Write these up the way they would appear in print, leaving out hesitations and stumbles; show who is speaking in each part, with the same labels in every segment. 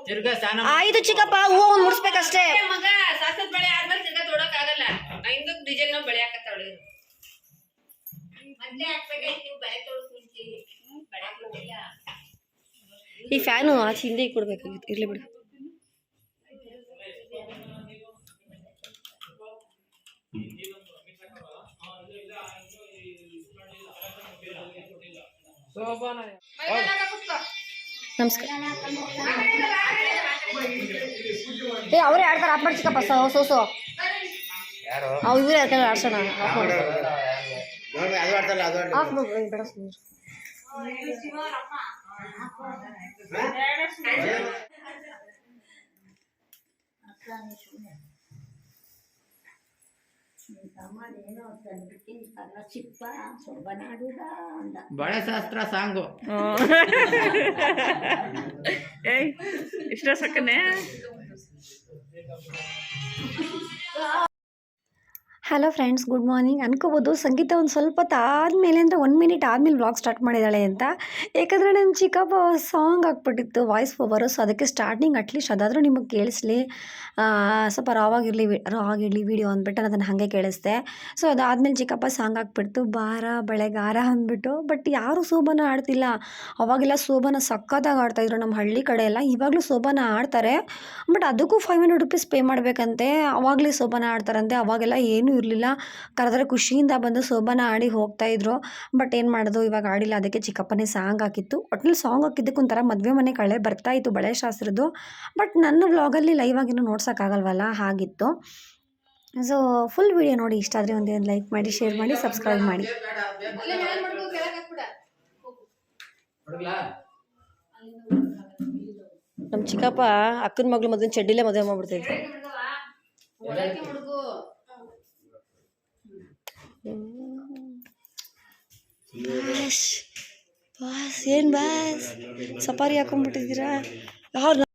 Speaker 1: ತಿರ್ಗಾ ಸ್ನಾನ
Speaker 2: ಆಯ್ತು ಚಿಕ್ಕಪ್ಪ, ಹೂವು ಒಂದು ಮುಡಿಸ್ಬೇಕಷ್ಟೇ.
Speaker 3: ಮಗ ಸಾಸದ ಬಳೆ ಆದ್ಮೇಲೆ ತಿರ್ಗಾ ತೊಡಕ್ ಆಗಲ್ಲ. ಹಿಂದಕ್ ಡಿಸೈನ್ ನಾವು ಬಳೆ ಹಾಕತ್ತವಳೆ ಮೊದ್ಲೇ ಹಾಕ್ಬೇಕಾಯ್ತು. ನೀವು ಬಳೆ ತೊಡಕ್ ಮುಂಚೆ ಬಳೆ ಕೊಟ್ಟಿಲ್ಲ.
Speaker 2: ಈ ಫ್ಯಾನು ಆಚೆ ಹಿಂದೆ ಕೊಡ್ಬೇಕಾಗಿತ್ತು. ಇರ್ಲಿ ಬಿಡು. ನಮಸ್ಕಾರ. ಅವರೇ ಆಡ್ತಾರೆ. ಆಫ್ ಮಾಡಿ ಚಿಕ್ಕಪ್ಪ. ಸೋಸು ಅವು ಇವರೇ ಯಾಕಂದ್ರೆ ಆಡ್ಸೋಣ. ಆಫ್ ಮಾಡಿ ಬೇಡ ಸುಮ್ಮನೆ.
Speaker 1: ಬಳೆ ಶಾಸ್ತ್ರ ಸಾಂಗು
Speaker 3: ಇಷ್ಟ ಸಕ್ಕನೆ.
Speaker 2: Hello friends, good morning. ಅನ್ಕೋಬೋದು ಸಂಗೀತ ಒಂದು ಸ್ವಲ್ಪ ಹೊತ್ತು ಆದಮೇಲೆ ಅಂದರೆ 1 ಮಿನಿಟ್ ಆದಮೇಲೆ ವ್ಲಾಗ್ ಸ್ಟಾರ್ಟ್ ಮಾಡಿದ್ದಾಳೆ ಅಂತ. ಯಾಕಂದರೆ ನನ್ನ ಚಿಕ್ಕಪ್ಪ ಸಾಂಗ್ ಹಾಕ್ಬಿಟ್ಟಿತ್ತು ವಾಯ್ಸ್ ಓವರು. ಸೊ ಅದಕ್ಕೆ ಸ್ಟಾರ್ಟಿಂಗ್ ಅಟ್ಲೀಸ್ಟ್ ಅದಾದರೂ ನಿಮಗೆ ಕೇಳಿಸ್ಲಿ, ಸ್ವಲ್ಪ ರಾವಾಗಿರಲಿ ವೀಡಿಯೋ ಅಂದ್ಬಿಟ್ಟು ನಾನು ಅದನ್ನು ಹಾಗೆ ಕೇಳಿಸ್ದೆ. ಸೊ ಅದಾದಮೇಲೆ ಚಿಕ್ಕಪ್ಪ ಸಾಂಗ್ ಹಾಕ್ಬಿಡ್ತು, ಬಾರ ಬಳೆಗಾರ ಅಂದ್ಬಿಟ್ಟು. ಬಟ್ ಯಾರೂ ಸೋಬಾನ ಆಡ್ತಿಲ್ಲ. ಅವಾಗೆಲ್ಲ ಸೋಬಾನ ಸಕ್ಕತ್ತಾಗಿ ಆಡ್ತಾಯಿದ್ರು ನಮ್ಮ ಹಳ್ಳಿ ಕಡೆ ಎಲ್ಲ. ಇವಾಗಲೂ ಸೋಬಾನ ಆಡ್ತಾರೆ, ಬಟ್ ಅದಕ್ಕೂ 500 ರೂಪೀಸ್ ಪೇ ಮಾಡಬೇಕಂತೆ. ಅವಾಗಲೇ ಸೋಬಾನ ಆಡ್ತಾರಂತೆ. ಅವಾಗೆಲ್ಲ ಏನೂ ಇರಲಿಲ್ಲ, ಕರೆದ್ರೆ ಖುಷಿಯಿಂದ ಬಂದು ಸೋಬಾನ ಆಡಿ ಹೋಗ್ತಾಯಿದ್ರು. ಬಟ್ ಏನು ಮಾಡೋದು, ಇವಾಗ ಆಡಿಲ್ಲ. ಅದಕ್ಕೆ ಚಿಕ್ಕಪ್ಪನೇ ಸಾಂಗ್ ಹಾಕಿತ್ತು. ಒಟ್ಟಿನಲ್ಲಿ ಸಾಂಗ್ ಹಾಕಿದ್ದಕ್ಕೆ ಒಂಥರ ಮದುವೆ ಮನೆ ಕಳೆ ಬರ್ತಾಯಿತ್ತು ಬಳೆ ಶಾಸ್ತ್ರದ್ದು. ಬಟ್ ನನ್ನ ವ್ಲಾಗಲ್ಲಿ ಲೈವ್ ಆಗಿನೂ ನೋಡ್ಸೋಕ್ಕಾಗಲ್ವಲ್ಲ, ಹಾಗಿತ್ತು. ಸೊ ಫುಲ್ ವಿಡಿಯೋ ನೋಡಿ. ಇಷ್ಟ ಆದರೆ ಒಂದು ಲೈಕ್ ಮಾಡಿ, ಶೇರ್ ಮಾಡಿ, ಸಬ್ಸ್ಕ್ರೈಬ್ ಮಾಡಿ. ನಮ್ಮ ಚಿಕ್ಕಪ್ಪ ಅಕ್ಕನ ಮಗಳು ಮದುವೆ ಚಡ್ಡಿಲೇ ಮದುವೆ ಮಾಡ್ಬಿಡ್ತೈತೆ. ಬಾಸ್ ಏನು ಬಾಸ್ ಸಫಾರಿ ಹಾಕೊಂಡ್ಬಿಟ್ಟಿದ್ದೀರಾ? ಯಾರು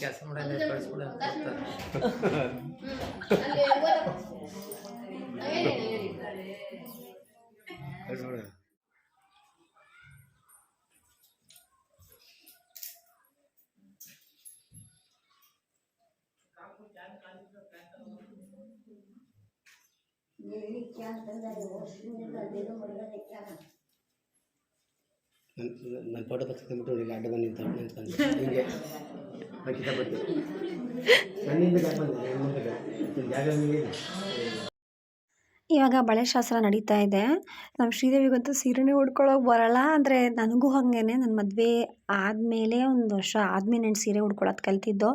Speaker 1: ಕೆಲಸ ಮಾಡೋದೇ ಕಳಿಸ್ಬಿಡ.
Speaker 4: ನನ್ನ ಫೋಟೋ ತಗ್ಸ್ಕೊಂಡ್ಬಿಟ್ಟು ಈಗ ಅಡ್ಡ ಬಂದಿದ್ದ ಹಿಂಗೆ ಕಿತಾಪತಿ ನನ್ನಿಂದ ಜಾಗ
Speaker 2: ಇವಾಗ ಬಳೆ ಶಾಸ್ತ್ರ ನಡೀತಾ ಇದೆ. ನಮ್ಮ ಶ್ರೀದೇವಿಗಂತೂ ಸೀರೆನೇ ಉಡ್ಕೊಳ್ಳೋಕೆ ಬರೋಲ್ಲ. ಅಂದರೆ ನನಗೂ ಹಾಗೇ ನನ್ನ ಮದುವೆ ಆದಮೇಲೆ 1 ವರ್ಷ ಆದಮೇಲೆ ನಾನು ಸೀರೆ ಉಡ್ಕೊಳ್ಳೋದು ಕಲ್ತಿದ್ದು.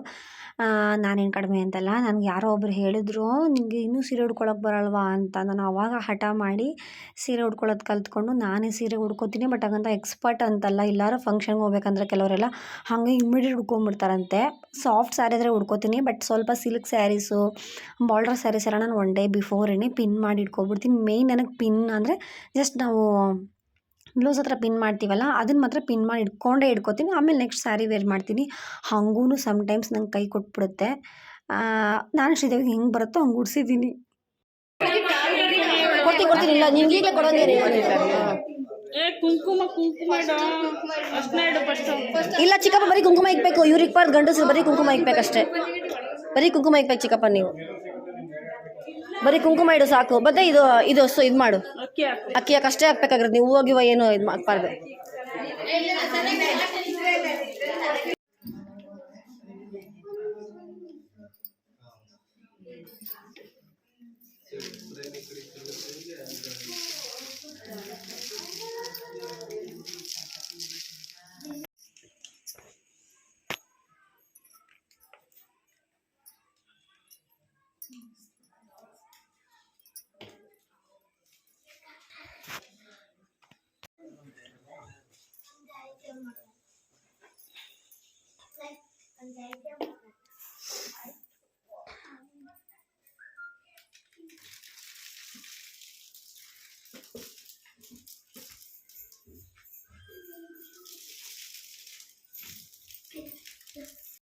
Speaker 2: ನಾನೇನು ಕಡಿಮೆ ಅಂತಲ್ಲ, ನನಗೆ ಯಾರೋ ಒಬ್ರು ಹೇಳಿದ್ರು, ನಿನಗೆ ಇನ್ನೂ ಸೀರೆ ಉಡ್ಕೊಳ್ಳೋಕೆ ಬರಲ್ವಾ ಅಂತ. ನಾನು ಆವಾಗ ಹಠ ಮಾಡಿ ಸೀರೆ ಉಡ್ಕೊಳ್ಳೋದು ಕಲ್ತ್ಕೊಂಡು ನಾನೇ ಸೀರೆ ಉಡ್ಕೋತೀನಿ. ಬಟ್ ಹಾಗಂತ ಎಕ್ಸ್ಪರ್ಟ್ ಅಂತಲ್ಲ. ಎಲ್ಲರೂ ಫಂಕ್ಷನ್ಗೆ ಹೋಗ್ಬೇಕಂದ್ರೆ ಕೆಲವರೆಲ್ಲ ಹಾಗೆ ಇಮ್ಮಿಡಿಯೇಟ್ ಉಡ್ಕೊಂಬಿಡ್ತಾರಂತೆ. ಸಾಫ್ಟ್ ಸ್ಯಾರಿ ಆದರೆ ಉಡ್ಕೋತೀನಿ, ಬಟ್ ಸ್ವಲ್ಪ ಸಿಲ್ಕ್ ಸ್ಯಾರೀಸು, ಬಾರ್ಡರ್ ಸ್ಯಾರೀಸ್ ಎಲ್ಲ ನಾನು 1 ಡೇ ಬಿಫೋರೇ ಪಿನ್ ಮಾಡಿ ಇಟ್ಕೊಬಿಡ್ತೀನಿ. ಮೇಯ್ನ್ ನನಗೆ ಪಿನ್ ಅಂದರೆ ಜಸ್ಟ್ ನಾವು ಬ್ಲೌಸ್ ಹತ್ರ ಪಿನ್ ಮಾಡ್ತೀವಲ್ಲ, ಅದನ್ನು ಮಾತ್ರ ಪಿನ್ ಮಾಡಿ ಇಟ್ಕೊತೀನಿ. ಆಮೇಲೆ ನೆಕ್ಸ್ಟ್ ಸ್ಯಾರಿ ವೇರ್ ಮಾಡ್ತೀನಿ. ಹಾಗೂ ಸಮ್ಟೈಮ್ಸ್ ನಂಗೆ ಕೈ ಕೊಟ್ಬಿಡುತ್ತೆ. ನಾನು ಶ್ರೀದೇವಿಗೆ ಹೆಂಗೆ ಬರುತ್ತೋ ಹಂಗೆ ಉಡ್ಸಿದ್ದೀನಿ. ಕೊಡ್ತೀನಿ. ಇಲ್ಲ ನಿಮ್ಗೆ ಈಗಲೇ ಕೊಡೋಂಗೆ ಇಲ್ಲ ಚಿಕ್ಕಪ್ಪ, ಬರೀ ಕುಂಕುಮ ಇಕ್ಬೇಕು. ಇವ್ರಿಗೆ ಬಾರ್ದು ಗಂಡಸರು ಬರೀ ಕುಂಕುಮ ಇಕ್ಬೇಕಷ್ಟೇ. ಬರೀ ಕುಂಕುಮ ಇಕ್ಬೇಕು ಚಿಕ್ಕಪ್ಪ. ನೀವು ಬರೀ ಕುಂಕುಮ ಇಡು ಸಾಕು. ಮತ್ತೆ ಇದು ಮಾಡು, ಅಕ್ಕಿ ಅಷ್ಟೇ ಹಾಕ್ಬೇಕಾಗಿರೋದು. ನೀವು ಹೋಗಿವ ಏನು ಇದು ಹಾಕ್ಬಾರ್ದು.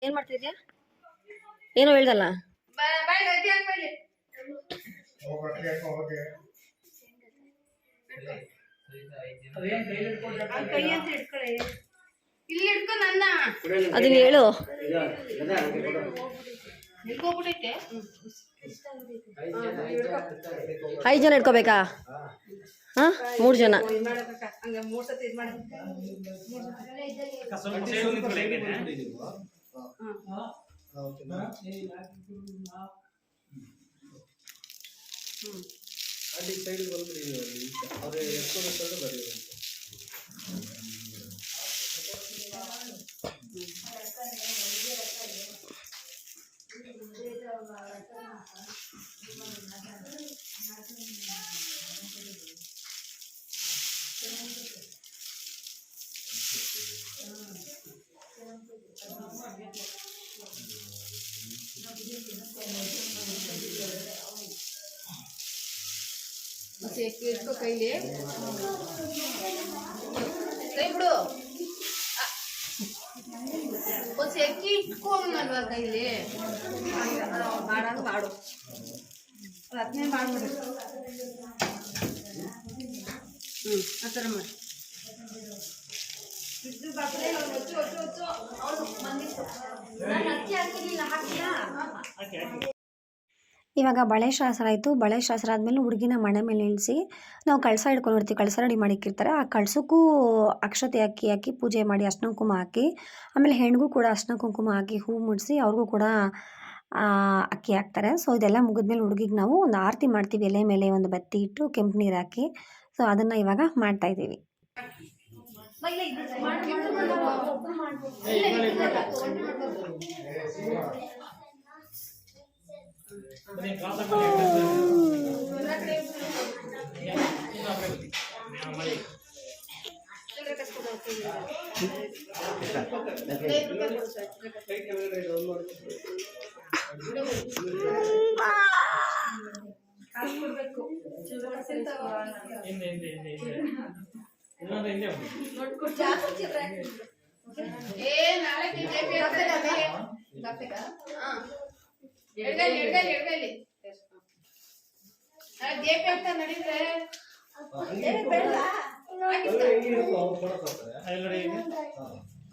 Speaker 2: ಏನು ಮಾಡ್ತಿದ್ಯಾ? ಏನೋ ಹೇಳ್ದಲ್ಲ.
Speaker 3: ಬಾಯ್ ಗಟ್ಟಿ ಹಾಕ್ಬೇಡಿ. ಕೈ ಅಂತ ಇಟ್ಕೊಳ್ಳಿ. ಇಲ್ಲಿ ಇಟ್ಕೊ ನನ್ನ.
Speaker 2: ಅದನ್ನ ಹೇಳು.
Speaker 3: ನಿಲ್ಕೋಬಿಟ್ಟೈತೆ.
Speaker 2: 5 ಜನ ಇಟ್ಕೋಬೇಕಾ? ಹಾಂ 3 ಜನ.
Speaker 3: ಹಂಗೆ 3 ಸತಿ ಇದು ಮಾಡಿ. ಇಟ್ಕೋ ಕೈಲಿ. ಕೈ ಬಿಡು. ಒಂದು ಸೆಕ್ಕಿ ಇಟ್ಕೊಂಡ್ನಲ್ವಾ ಕೈಲಿ. ಮಾಡಂಗ ಮಾಡು. ಅದನ್ನೇ ಮಾಡ್ಬಿಡು. ಆ ಥರ ಮಾಡಿ. ಇದು ಬರ್ತದೆ ಹೊಚ್ಚು ಹೊಚ್ಚು ಹೊಚ್ಚು. ಹೌದು ಬಂದಿತ್ತು. ನಾನು ಅಕ್ಕಿ ಹಾಕಿರ್ಲಿಲ್ಲ, ಹಾಕಿಲ್ಲ.
Speaker 2: ಇವಾಗ ಬಳೆ ಶಾಸ್ತ್ರ ಆಯಿತು. ಬಳೆ ಶಾಸ್ತ್ರ ಆದಮೇಲೆ ಹುಡುಗಿನ ಮನೆ ಮೇಲೆ ಇಳಿಸಿ ನಾವು ಕಳಸ ಹಿಡ್ಕೊಂಡಿರ್ತೀವಿ. ಕಳಸ ರೆಡಿ ಮಾಡಿಕ್ಕಿರ್ತಾರೆ. ಆ ಕಳಸಕ್ಕೂ ಅಕ್ಷತೆ ಹಾಕಿ ಪೂಜೆ ಮಾಡಿ ಅರ್ಶಿನ ಕುಂಕುಮ ಹಾಕಿ, ಆಮೇಲೆ ಹೆಣ್ಣಿಗೂ ಕೂಡ ಅರ್ಶಿನ ಕುಂಕುಮ ಹಾಕಿ ಹೂ ಮುಡಿಸಿ ಅವ್ರಿಗೂ ಕೂಡ ಅಕ್ಕಿ ಹಾಕ್ತಾರೆ. ಸೊ ಇದೆಲ್ಲ ಮುಗಿದ್ಮೇಲೆ ಹುಡುಗಿಗೆ ನಾವು ಒಂದು ಆರತಿ ಮಾಡ್ತೀವಿ. ಎಲೆ ಮೇಲೆ ಒಂದು ಬತ್ತಿ ಇಟ್ಟು ಕೆಂಪು ನೀರು ಹಾಕಿ. ಸೊ ಅದನ್ನು ಇವಾಗ ಮಾಡ್ತಾಯಿದ್ದೀವಿ.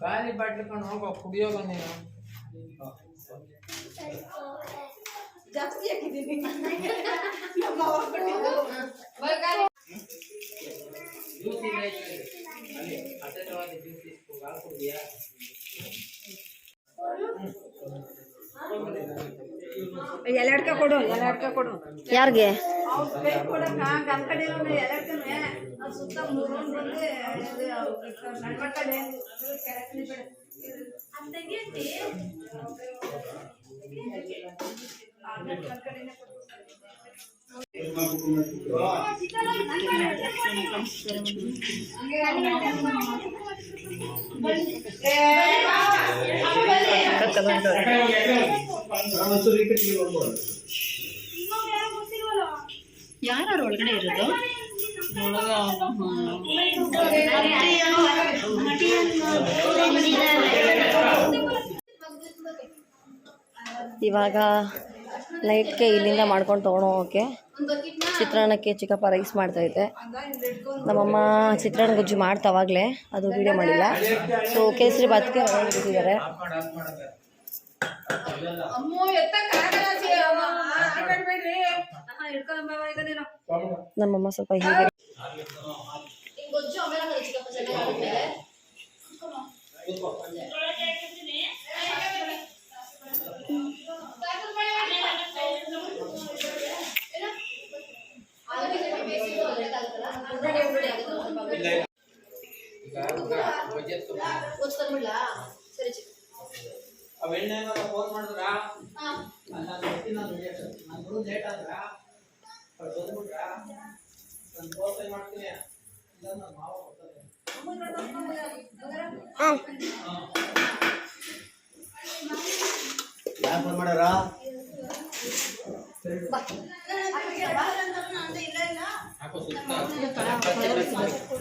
Speaker 1: ಖಾಲಿ ಬಾಟ್ಲಿ ಕೊಂಡು ಹೋಗೋ ಕುಡಿಯೋಗ ನೀನು
Speaker 3: ಜಾಸ್ತಿ ಹಾಕಿದ್ದೀನಿ. ಎಲೆ ಕೊಡು, ಎಲೆ ಕೊಡು.
Speaker 2: ಯಾರಿಗೆ?
Speaker 3: ಸುತ್ತ 3 ರೌಂಡ್ ಬಂದು
Speaker 2: ಯಾರು ಒಳಗಡೆ ಇರೋದು? ಇವಾಗ ನೈಟ್ಗೆ ಇಲ್ಲಿಂದ ಮಾಡ್ಕೊಂಡು ತೊಗೊಂಡೋಗೋಕ್ಕೆ ಚಿತ್ರಾನ್ನಕ್ಕೆ ಚಿಕ್ಕಪ್ಪ ರೈಸ್ ಮಾಡ್ತಾಯಿದ್ದೆ. ನಮ್ಮಮ್ಮ ಚಿತ್ರಾನ್ನ ಗೊಜ್ಜು ಮಾಡ್ತಾವಾಗಲೇ, ಅದು ವೀಡಿಯೋ ಮಾಡಿಲ್ಲ. ಸೊ ಕೇಸರಿ ಭಾತ್ಗೆ ಬಿಟ್ಟಿದ್ದಾರೆ. ನಮ್ಮಮ್ಮ ಸ್ವಲ್ಪ ಹೀಗೆ
Speaker 1: ಫೋನ್ ಮಾಡಿದ್ರ ಲೇಟ್ ಆದ್ರ ಬಂದ್ಬಿಟ್ರ ನಾನು ಫೋನ್ ಮಾಡ್ತೀನಿ.
Speaker 4: ಯಾರು ಫೋನ್ ಮಾಡ್ಯಾರ?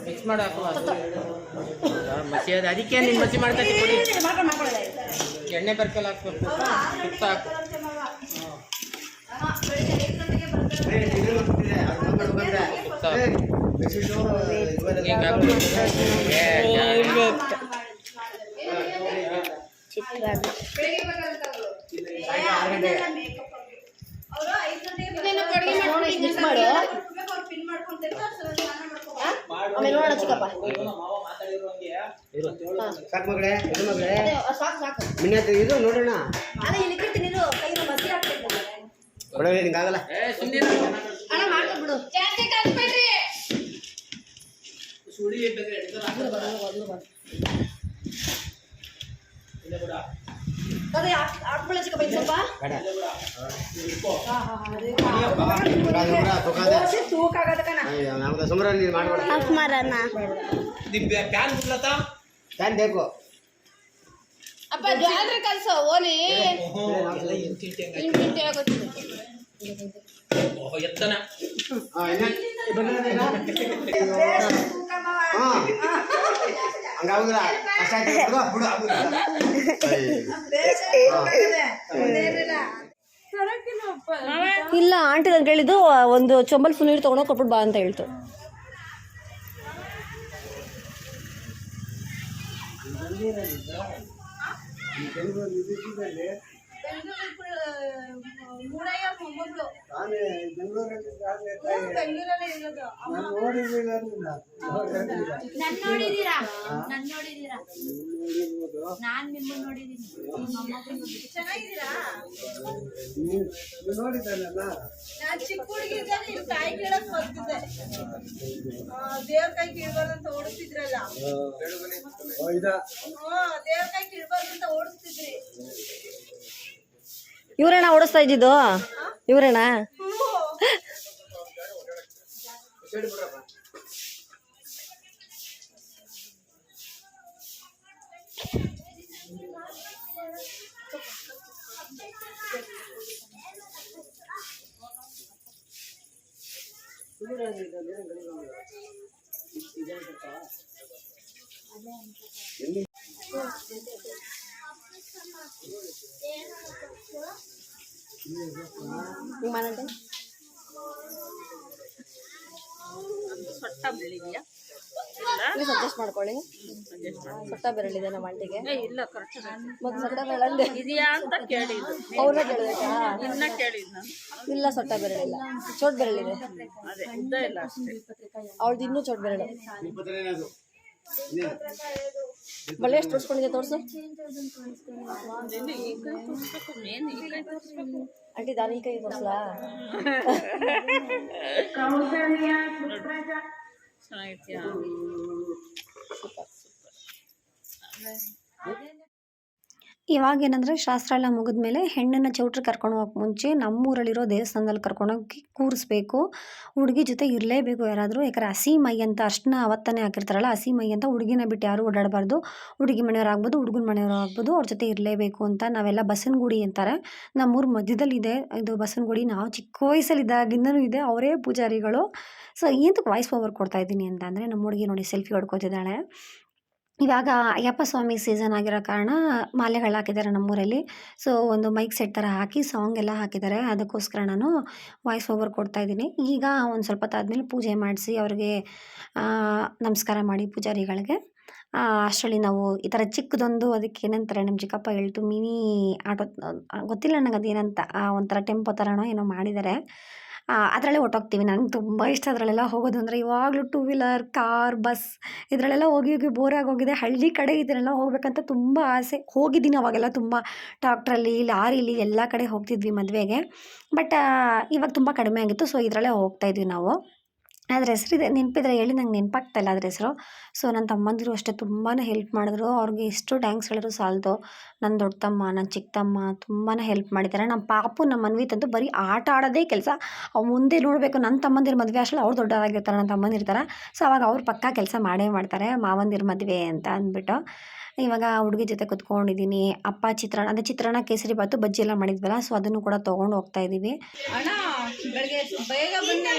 Speaker 1: ಮಿಕ್ಸ್ ಮಾಡಿ ಹಾಕುವ ಮಸಿ. ಅದು ಅದಕ್ಕೆ ನೀನು ಮಸಿ ಮಾಡ್ಕೊಳ್ತೀನಿ. ಎಣ್ಣೆ ಬರ್ಕಲ್ ಹಾಕ್ಬೇಕು ತುಪ್ಪ ಹಾಕು ತುಪ್ಪ ಹಿಂಗೆ
Speaker 3: ಆಮೇಲೆ ನೋಡೋಣ ಚಿಕ್ಕಪ್ಪ.
Speaker 4: ಸಾಕು ಮಗಳೇ, ಇದು ಮಗಳೇ,
Speaker 3: ಸಾಕು ಸಾಕು.
Speaker 4: ಮಿನಿಯತ್ ಇದು ನೋಡೋಣ.
Speaker 3: ಅದೇ ಇಲ್ಲಿ ಇಟ್ಟಿರ್ತೀನಿ ಇರು, ಕೈಗೆ ಮಸಿ ಹಾಕ್ಬೇಕು.
Speaker 4: ಒಳಗಡೆ ನಿಂಗಾಗಲ್ಲ.
Speaker 3: ಅಣ್ಣ ಮಾಡ್ಕೊಂಡು ಬಿಡು. ಜಾಸ್ತಿ ಕಲ್ಸ್ಬೇಡ್ರಿ.
Speaker 1: ಸುಳಿ ಬೇಕಾದ್ರೆ ಎಡ್ಕೊಂಡು
Speaker 3: ಅದೇ ಹಾಕ್ಬಿಡ ಚಿಕ್ಕಪ್ಪ ಇದು ಸ್ವಲ್ಪ.
Speaker 4: ಬೇಡ.
Speaker 3: ತೂಕ ಆಗದ ಕಣ.
Speaker 4: ನಮ್ದು ಸುಮ್ರ ನೀನು ಮಾಡಬೇಡ.
Speaker 1: ಪ್ಯಾನ್ ಬಿಡ್ಲತ್ತಾ
Speaker 4: ಫ್ಯಾನ್ ಬೇಕು.
Speaker 3: ಅಪ್ಪ ಜಾತ್ರೆ ಕಲ್ಸೋ ಓಲಿ.
Speaker 1: ಎತ್ತನ
Speaker 4: ಹಂಗಾಗುದಿಲ್ಲ, ಕಷ್ಟ ಆಯ್ತು. ಬಿಡು, ಆಗುದಿಲ್ಲ.
Speaker 2: ಇಲ್ಲ ಆಂಟಿ ಅಂತ ಹೇಳಿದ್ದು ಒಂದು ಚೊಂಬಲ್ ಫುಲ್ ನೀರು ತೊಗೊಂಡೋಗಿ ಕೊಟ್ಬಿಟ್ಟು ಬಾ ಅಂತ ಹೇಳ್ತು.
Speaker 3: ನಾನ್ ನಿಮ್ಮನ್ನ ನೋಡಿದೀನಿ. ಚೆನ್ನಾಗಿದ್ದೀರಾ? ನಾನ್ ಚಿಕ್ಕ ಹುಡುಗಿ ಇದ್ದಾಗ ಇಲ್ಲಿ ಕಾಯಿ ಕೀಳಕ್ ಬರ್ತಿದ್ದೆ. ದೇವ್ರ ಕೈ ಕೀಳ್ಬಾರ್ದು ಅಂತ ಓಡಿಸ್ತಿದ್ರಲ್ಲ. ದೇವ್ರ ಕೈ ಕೀಳ್ಬಾರ್ದು ಅಂತ ಓಡಿಸ್ತಿದ್ರಿ.
Speaker 2: ಇವ್ರೇನ ಓಡಿಸ್ತಾ ಇದ್ದಿದ್ದು? ಇವ್ರೇನಾ?
Speaker 3: ಸೊಟ್ಟ ಬೆಳಿದೆಯಾ?
Speaker 2: ಪ್ಲೀಸ್ ಅಡ್ಜಸ್ಟ್ ಮಾಡ್ಕೊಳ್ಳಿ. ಸೊಟ್ಟ ಬೆರಳಿದೆ ನಮ್ಮ ಆಂಟಿಗೆ.
Speaker 3: ಇಲ್ಲ ಕರೆಕ್ಟ್.
Speaker 2: ಮತ್ತೆ ಸೊಟ್ಟ ಬೆರಳಂದೆ
Speaker 3: ಇದೆಯಾ ಅಂತ ಕೇಳಿದ್ದು.
Speaker 2: ಅವ್ರನ್ನ ಕೇಳಬೇಕಾ?
Speaker 3: ಇನ್ನ ಕೇಳಿದ್ ನಾನು.
Speaker 2: ಇಲ್ಲ ಸೊಟ್ಟ ಬೆರಳಿಲ್ಲ, ಚೋಟ್ ಬೆರಳಿದೆ.
Speaker 3: ಅದೇ ಉದ್ದ ಇಲ್ಲ ಅಷ್ಟೇ.
Speaker 2: ಅವಳ್ದು ಇನ್ನೂ ಚೋಟ್ ಬೆರಳು. ಬಳ್ಳಿ ಎಷ್ಟು ತೋರಿಸ್ಕೊಂಡಿದೆ ತೋರಿಸು ಆಂಟಿ. ದಾನಿ ಕೈ ತೋರಿಸ್ಲಾ?
Speaker 3: ಚೆನ್ನಾಗಿತ್ಯಾ?
Speaker 2: ಇವಾಗ ಏನಂದರೆ ಶಾಸ್ತ್ರ ಎಲ್ಲ ಮುಗಿದ್ಮೇಲೆ ಹೆಣ್ಣನ್ನು ಚೌಟ್ರಿಗೆ ಕರ್ಕೊಂಡು ಹೋಗಕ್ಕೆ ಮುಂಚೆ ನಮ್ಮೂರಲ್ಲಿರೋ ದೇವಸ್ಥಾನದಲ್ಲಿ ಕರ್ಕೊಂಡೋಗಿ ಕೂರಿಸ್ಬೇಕು. ಹುಡುಗಿ ಜೊತೆ ಇರಲೇಬೇಕು ಯಾರಾದರೂ, ಯಾಕಂದರೆ ಹಸಿ ಮೈ ಅಂತ ಅರ್ಶಿನ ಅವತ್ತನೇ ಹಾಕಿರ್ತಾರಲ್ಲ, ಹಸಿ ಮೈ ಅಂತ ಹುಡುಗಿನ ಬಿಟ್ಟು ಯಾರೂ ಓಡಾಡಬಾರ್ದು. ಹುಡುಗಿ ಮನೆಯವ್ರು ಆಗ್ಬೋದು, ಹುಡುಗನ ಮನೆಯವರು ಆಗ್ಬೋದು, ಅವ್ರ ಜೊತೆ ಇರಲೇಬೇಕು ಅಂತ ನಾವೆಲ್ಲ ಬಸವನಗುಡಿ ಅಂತಾರೆ. ನಮ್ಮೂರ ಮಧ್ಯದಲ್ಲಿದೆ ಇದು ಬಸವನಗುಡಿ. ನಾವು ಚಿಕ್ಕ ವಯಸ್ಸಲ್ಲಿದ್ದಾಗಿಂದನೂ ಇದೆ, ಅವರೇ ಪೂಜಾರಿಗಳು. ಸೊ ಏನಕ್ಕೆ ವಾಯ್ಸ್ ಓವರ್ ಕೊಡ್ತಾ ಇದ್ದೀನಿ ಅಂತ ಅಂದರೆ, ನಮ್ಮ ಹುಡುಗಿ ನೋಡಿ ಸೆಲ್ಫಿ ಹೊಡ್ಕೋತಿದ್ದಾಳೆ. ಇವಾಗ ಅಯ್ಯಪ್ಪ ಸ್ವಾಮಿ ಸೀಸನ್ ಆಗಿರೋ ಕಾರಣ ಮಾಲೆಗಳು ಹಾಕಿದ್ದಾರೆ ನಮ್ಮೂರಲ್ಲಿ. ಸೊ ಒಂದು ಮೈಕ್ ಸೆಟ್ ಥರ ಹಾಕಿ ಸಾಂಗ್ ಎಲ್ಲ ಹಾಕಿದ್ದಾರೆ. ಅದಕ್ಕೋಸ್ಕರ ನಾನು ವಾಯ್ಸ್ ಓವರ್ ಕೊಡ್ತಾಯಿದ್ದೀನಿ. ಈಗ ಒಂದು ಸ್ವಲ್ಪ ಹೊತ್ತಾದ್ಮೇಲೆ ಪೂಜೆ ಮಾಡಿಸಿ ಅವ್ರಿಗೆ ನಮಸ್ಕಾರ ಮಾಡಿ ಪೂಜಾರಿಗಳಿಗೆ ಅಷ್ಟರಲ್ಲಿ ನಾವು ಈ ಥರ ಚಿಕ್ಕದೊಂದು, ಅದಕ್ಕೆ ಏನಂತಾರೆ ನಮ್ಮ ಚಿಕ್ಕಪ್ಪ ಹೇಳ್ತು, ಮಿನಿ ಆಟೋ, ಗೊತ್ತಿಲ್ಲ ನನಗೆ ಅದೇನಂತ, ಒಂಥರ ಟೆಂಪೋ ಥರನೋ ಏನೋ ಮಾಡಿದ್ದಾರೆ. ಅದರಲ್ಲೇ ಹೊರ್ಟೋಗ್ತೀವಿ. ನನಗೆ ತುಂಬ ಇಷ್ಟ ಅದರಲ್ಲೆಲ್ಲ ಹೋಗೋದು. ಅಂದರೆ ಇವಾಗಲೂ ಟೂ ವೀಲರ್, ಕಾರ್, ಬಸ್ ಇದರಲ್ಲೆಲ್ಲ ಹೋಗಿ ಹೋಗಿ ಬೋರಾಗಿ ಹೋಗಿದೆ. ಹಳ್ಳಿ ಕಡೆ ಇದನ್ನೆಲ್ಲ ಹೋಗ್ಬೇಕಂತ ತುಂಬ ಆಸೆ. ಹೋಗಿದ್ದೀನಿ ಅವಾಗೆಲ್ಲ ತುಂಬ, ಟ್ರಾಕ್ಟ್ರಲ್ಲಿ, ಲಾರಿಲಿ ಎಲ್ಲ ಕಡೆ ಹೋಗ್ತಿದ್ವಿ ಮದುವೆಗೆ. ಬಟ್ ಇವಾಗ ತುಂಬ ಕಡಿಮೆ ಆಗಿತ್ತು. ಸೊ ಇದರಲ್ಲೇ ಹೋಗ್ತಾಯಿದ್ವಿ ನಾವು. ಅದ್ರ ಹೆಸರಿದೆ, ನೆನಪಿದ್ರೆ ಹೇಳಿ, ನಂಗೆ ನೆನಪಾಗ್ತಾಯಿಲ್ಲ ಅದ್ರ ಹೆಸರು. ಸೊ ನನ್ನ ತಮ್ಮಂದಿರು ಅಷ್ಟೇ ತುಂಬಾ ಹೆಲ್ಪ್ ಮಾಡಿದ್ರು. ಅವ್ರಿಗೆ ಎಷ್ಟು ಥ್ಯಾಂಕ್ಸ್ ಹೇಳಿದ್ರು ಸಾಲದು. ನನ್ನ ದೊಡ್ಡ ತಮ್ಮ, ನನ್ನ ಚಿಕ್ಕ ತಮ್ಮ ತುಂಬಾ ಹೆಲ್ಪ್ ಮಾಡಿದ್ದಾರೆ. ನಮ್ಮ ಪಾಪು, ನಮ್ಮ ಮನ್ವಿತಂತೂ ಬರೀ ಆಟ ಆಡೋದೇ ಕೆಲಸ. ಅವ್ರು ಮುಂದೆ ನೋಡಬೇಕು, ನನ್ನ ತಮ್ಮಂದಿರ ಮದುವೆ ಅಷ್ಟರಲ್ಲಿ ಅವ್ರು ದೊಡ್ಡವರಾಗಿರ್ತಾರೆ, ನನ್ನ ತಮ್ಮಂದಿರ್ತಾರೆ. ಸೊ ಅವಾಗ ಅವ್ರು ಪಕ್ಕಾ ಕೆಲಸ ಮಾಡೇ ಮಾಡ್ತಾರೆ, ಮಾವಂದಿರ ಮದುವೆ ಅಂತ ಅಂದ್ಬಿಟ್ಟು. ಇವಾಗ ಹುಡುಗಿ ಜೊತೆ ಕುತ್ಕೊಂಡಿದ್ದೀನಿ. ಅಪ್ಪ ಚಿತ್ರಾನ್ನ, ಅದೇ ಚಿತ್ರಾನ್ನ, ಕೇಸರಿ ಬಾತು, ಬಜ್ಜಿ ಎಲ್ಲ ಮಾಡಿದ್ವಲ್ಲ, ಸೊ ಅದನ್ನು ಕೂಡ ತೊಗೊಂಡು ಹೋಗ್ತಾ ಇದ್ದೀವಿ.
Speaker 3: ಅಣ್ಣ ಬೆಳಗ್ಗೆ ಬೇಗ ಬನ್ನಿ.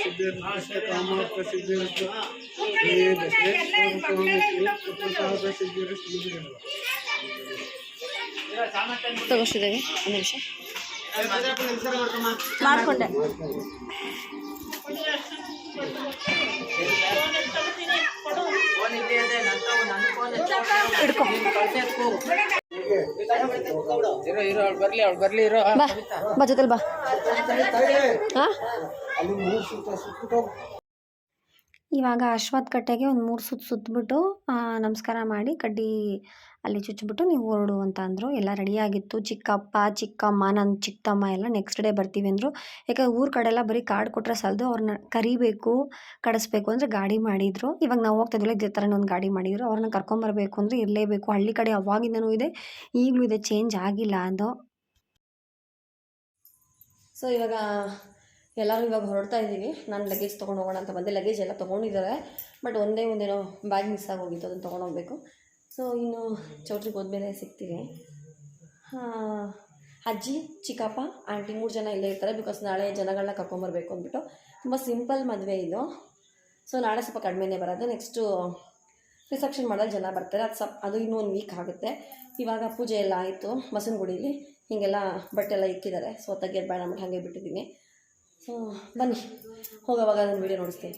Speaker 5: ಸಿದ್ಧಿರ್ಥ ಕಾಮಾರ್ಥ ಸಿದ್ಧಿರ್ಥ ಪ್ರಸಾದ ಸಿದ್ಧಿರ್ಥ
Speaker 2: ತಗೋಷ್ಟಿದ್ದೇವೆ ಒಂದು ನಿಮಿಷ ಮಾಡಿಕೊಂಡೆ ಹಿಡ್ಕೊ
Speaker 1: ಇರೋ ಅವ್ಳು ಬರ್ಲಿ ಇರೋ
Speaker 2: ಬಾ ಬಾ ಜೊತೆಲಿ ಬಾ ಹಾಂ ಇವಾಗ ಅಶ್ವತ್ಥ ಕಟ್ಟೆಗೆ ಒಂದು 3 ಸುತ್ತು ಸುತ್ತಬಿಟ್ಟು ನಮಸ್ಕಾರ ಮಾಡಿ ಕಡ್ಡಿ ಅಲ್ಲಿ ಚುಚ್ಚಿಬಿಟ್ಟು ನೀವು ಹೊರಡು ಅಂತ ಅಂದರು. ಎಲ್ಲ ರೆಡಿಯಾಗಿತ್ತು. ಚಿಕ್ಕಪ್ಪ ಚಿಕ್ಕಮ್ಮ ನನ್ನ ಚಿಕ್ಕಮ್ಮ ಎಲ್ಲ ನೆಕ್ಸ್ಟ್ ಡೇ ಬರ್ತೀವಿ ಅಂದರು. ಯಾಕೆ ಊರ ಕಡೆ ಎಲ್ಲ ಬರೀ ಕಾರ್ಡ್ ಕೊಟ್ಟರೆ ಸಾಲದು, ಅವ್ರನ್ನ ಕರಿಬೇಕು ಕಳಿಸ್ಬೇಕು ಅಂದರೆ ಗಾಡಿ ಮಾಡಿದರು. ಇವಾಗ ನಾವು ಹೋಗ್ತಾಯಿದ್ವಲ್ಲ ಇದೇ ಥರನೇ ಒಂದು ಗಾಡಿ ಮಾಡಿದರು. ಅವ್ರನ್ನ ಕರ್ಕೊಂಬರ್ಬೇಕು ಅಂದರೆ ಇರಲೇಬೇಕು. ಹಳ್ಳಿ ಕಡೆ ಅವಾಗಿಂದನೂ ಇದೆ, ಈಗಲೂ ಇದೆ, ಚೇಂಜ್ ಆಗಿಲ್ಲ ಅದು. ಸೊ ಇವಾಗ ಎಲ್ಲರೂ ಇವಾಗ ಹೊರಡ್ತಾ ಇದ್ದೀವಿ. ನಾನು ಲಗೇಜ್ ತೊಗೊಂಡು ಹೋಗೋಣ ಅಂತ ಬಂದೆ. ಲಗೇಜ್ ಎಲ್ಲ ತೊಗೊಂಡಿದ್ದಾರೆ, ಬಟ್ ಒಂದೇನೋ ಬ್ಯಾಗ್ ಮಿಸ್ ಆಗೋಗಿತ್ತು, ಅದನ್ನು ತೊಗೊಂಡು ಹೋಗಬೇಕು. ಸೊ ಇನ್ನು ಚೌಟ್ರಿಗೆ ಹೋದ್ಮೇಲೆ ಸಿಗ್ತೀವಿ. ಅಜ್ಜಿ ಚಿಕ್ಕಪ್ಪ ಆಂಟಿ 3 ಜನ ಇಲ್ಲೇ ಇರ್ತಾರೆ. ಬಿಕಾಸ್ ನಾಳೆ ಜನಗಳನ್ನ ಕರ್ಕೊಂಬರ್ಬೇಕು ಅಂದ್ಬಿಟ್ಟು. ತುಂಬ ಸಿಂಪಲ್ ಮದುವೆ ಇದು. ಸೊ ನಾಳೆ ಸ್ವಲ್ಪ ಕಡಿಮೆನೇ ಬರೋದು. ನೆಕ್ಸ್ಟು ರಿಸೆಪ್ಷನ್ ಮಾಡಿದಾಗ ಜನ ಬರ್ತಾರೆ. ಅದು ಇನ್ನೂ 1 ವೀಕ್ ಆಗುತ್ತೆ. ಇವಾಗ ಪೂಜೆ ಎಲ್ಲ ಆಯಿತು. ಬಸವನಗುಡಿಲಿ ಹೀಗೆಲ್ಲ ಬಟ್ಟೆ ಎಲ್ಲ ಇಕ್ಕಿದ್ದಾರೆ. ಸೊ ತೆಗಿಯೋದು ಬೇಡ ಅಂದ್ಬಿಟ್ಟು ಹಾಗೆ ಬಿಟ್ಟಿದ್ದೀನಿ. ಸೊ ಬನ್ನಿ ಹೋಗೋವಾಗ ನಾನು ವೀಡಿಯೋ ನೋಡಿಸ್ತೀನಿ.